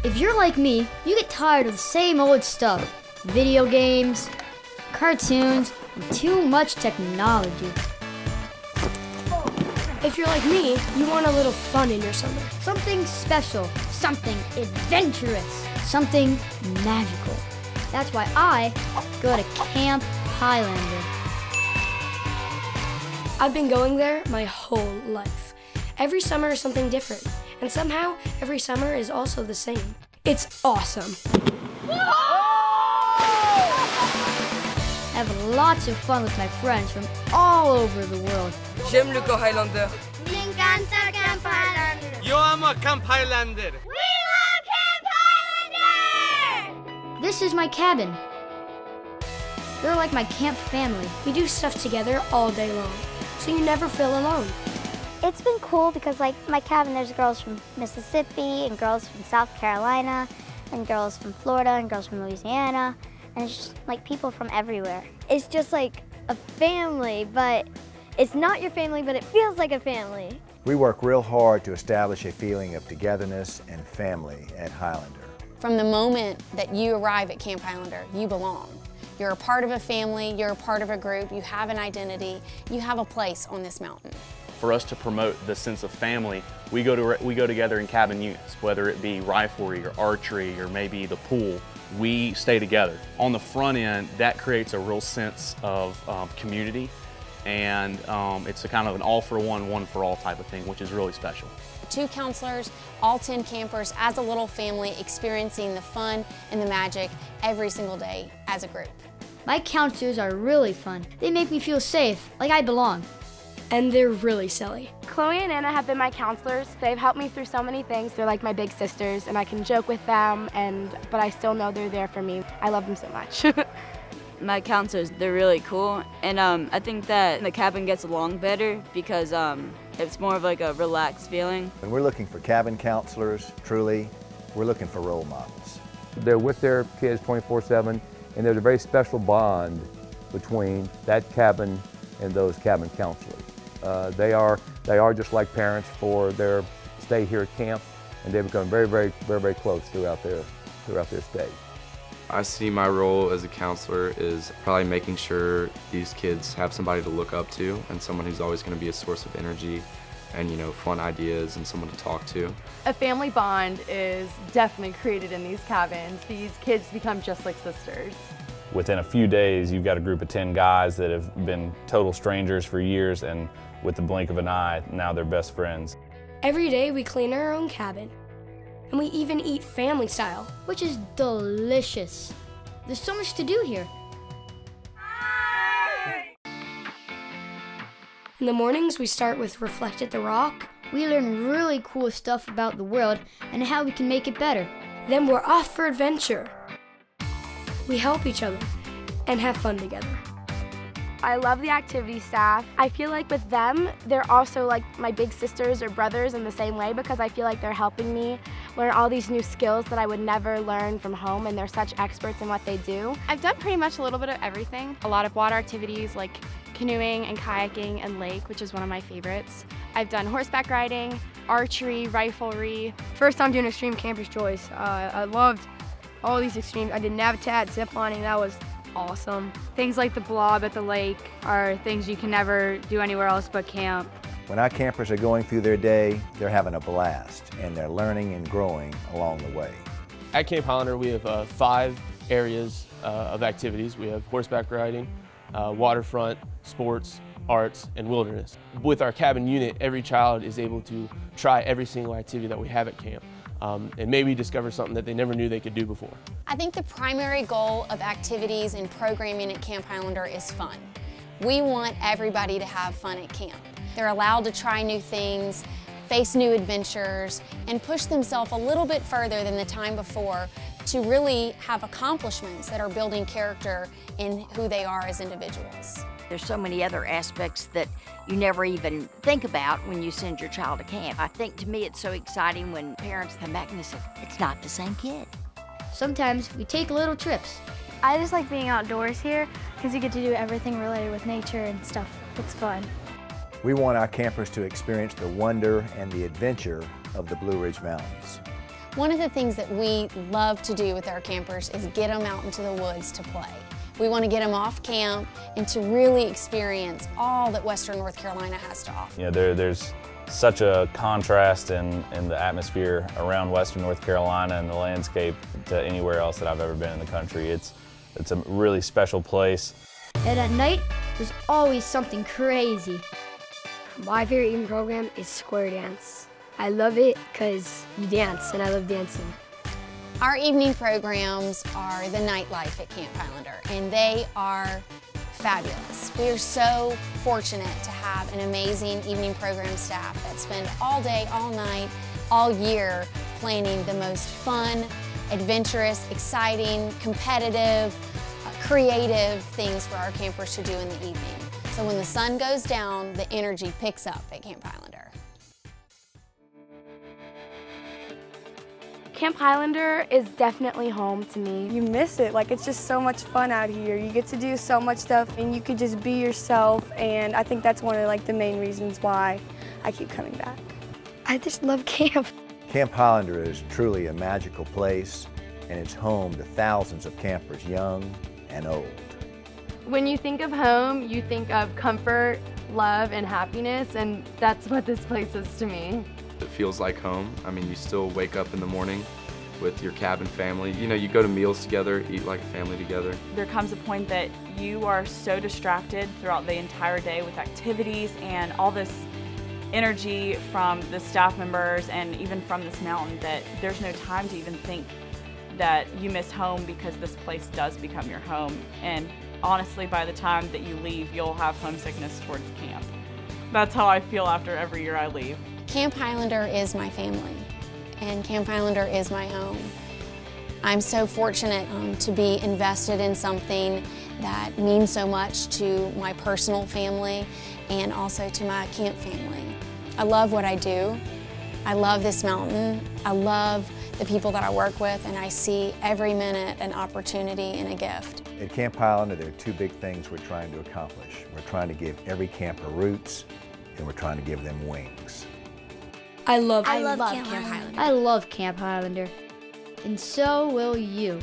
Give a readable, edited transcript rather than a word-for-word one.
If you're like me, you get tired of the same old stuff. Video games, cartoons, and too much technology. If you're like me, you want a little fun in your summer. Something special, something adventurous, something magical. That's why I go to Camp Highlander. I've been going there my whole life. Every summer is something different, and somehow every summer is also the same. It's awesome. I have lots of fun with my friends from all over the world. J'aime le camp Highlander. Me encanta Camp Highlander. Yo amo Camp Highlander. We love Camp Highlander! This is my cabin. They're like my camp family. We do stuff together all day long, so you never feel alone. It's been cool because, like, my cabin, there's girls from Mississippi and girls from South Carolina and girls from Florida and girls from Louisiana, and it's just like people from everywhere. It's just like a family, but it's not your family, but it feels like a family. We work real hard to establish a feeling of togetherness and family at Highlander. From the moment that you arrive at Camp Highlander, you belong. You're a part of a family, you're a part of a group, you have an identity, you have a place on this mountain. For us to promote the sense of family, we go together in cabin units, whether it be riflery or archery or maybe the pool. We stay together. On the front end, that creates a real sense of community, and it's a kind of an all for one, one for all type of thing, which is really special. 2 counselors, all 10 campers as a little family experiencing the fun and the magic every single day as a group. My counselors are really fun. They make me feel safe, like I belong. And they're really silly. Chloe and Anna have been my counselors. They've helped me through so many things. They're like my big sisters, and I can joke with them, but I still know they're there for me. I love them so much. My counselors, they're really cool, and I think that the cabin gets along better because it's more of like a relaxed feeling. When we're looking for cabin counselors, truly, we're looking for role models. They're with their kids 24/7, and there's a very special bond between that cabin and those cabin counselors. They are just like parents for their stay here at camp, and they become very close throughout their stay. I see my role as a counselor is probably making sure these kids have somebody to look up to and someone who's always going to be a source of energy and, you know, fun ideas and someone to talk to. A family bond is definitely created in these cabins. These kids become just like sisters. Within a few days, you've got a group of 10 guys that have been total strangers for years, and with the blink of an eye, now they're best friends. Every day we clean our own cabin, and we even eat family style, which is delicious. There's so much to do here. In the mornings, we start with Reflect at the Rock. We learn really cool stuff about the world and how we can make it better. Then we're off for adventure. We help each other and have fun together. I love the activity staff. I feel like with them, they're also like my big sisters or brothers in the same way, because I feel like they're helping me learn all these new skills that I would never learn from home, and they're such experts in what they do. I've done pretty much a little bit of everything. A lot of water activities like canoeing and kayaking and lake, which is one of my favorites. I've done horseback riding, archery, riflery. First time doing Extreme Camper's Choice. I loved all these extremes. I did Navitat, ziplining, that was awesome. Things like the blob at the lake are things you can never do anywhere else but camp. When our campers are going through their day, they're having a blast, and they're learning and growing along the way. At Camp Highlander, we have 5 areas of activities. We have horseback riding, waterfront, sports, arts, and wilderness. With our cabin unit, every child is able to try every single activity that we have at camp. And maybe discover something that they never knew they could do before. I think the primary goal of activities and programming at Camp Highlander is fun. We want everybody to have fun at camp. They're allowed to try new things, face new adventures, and push themselves a little bit further than the time before to really have accomplishments that are building character in who they are as individuals. There's so many other aspects that you never even think about when you send your child to camp. I think to me it's so exciting when parents come back and they say, it's not the same kid. Sometimes we take little trips. I just like being outdoors here because you get to do everything related with nature and stuff. It's fun. We want our campers to experience the wonder and the adventure of the Blue Ridge Mountains. One of the things that we love to do with our campers is get them out into the woods to play. We want to get them off camp and to really experience all that Western North Carolina has to offer. You know, there's such a contrast in the atmosphere around Western North Carolina and the landscape to anywhere else that I've ever been in the country. It's a really special place. And at night, there's always something crazy. My favorite evening program is square dance. I love it because you dance, and I love dancing. Our evening programs are the nightlife at Camp Highlander, and they are fabulous. We are so fortunate to have an amazing evening program staff that spend all day, all night, all year planning the most fun, adventurous, exciting, competitive, creative things for our campers to do in the evening. So when the sun goes down, the energy picks up at Camp Highlander. Camp Highlander is definitely home to me. You miss it, like it's just so much fun out here. You get to do so much stuff and you could just be yourself, and I think that's one of like the main reasons why I keep coming back. I just love camp. Camp Highlander is truly a magical place, and it's home to thousands of campers, young and old. When you think of home, you think of comfort, love, and happiness, and that's what this place is to me. It feels like home. I mean, you still wake up in the morning with your cabin family. You know, you go to meals together, eat like a family together. There comes a point that you are so distracted throughout the entire day with activities and all this energy from the staff members and even from this mountain that there's no time to even think that you miss home, because this place does become your home. And honestly, by the time that you leave, you'll have homesickness towards camp. That's how I feel after every year I leave. Camp Highlander is my family, and Camp Highlander is my home. I'm so fortunate to be invested in something that means so much to my personal family and also to my camp family. I love what I do. I love this mountain. I love the people that I work with, and I see every minute an opportunity and a gift. At Camp Highlander, there are two big things we're trying to accomplish. We're trying to give every camper roots, and we're trying to give them wings. I love Camp Highlander. I love Camp Highlander. And so will you.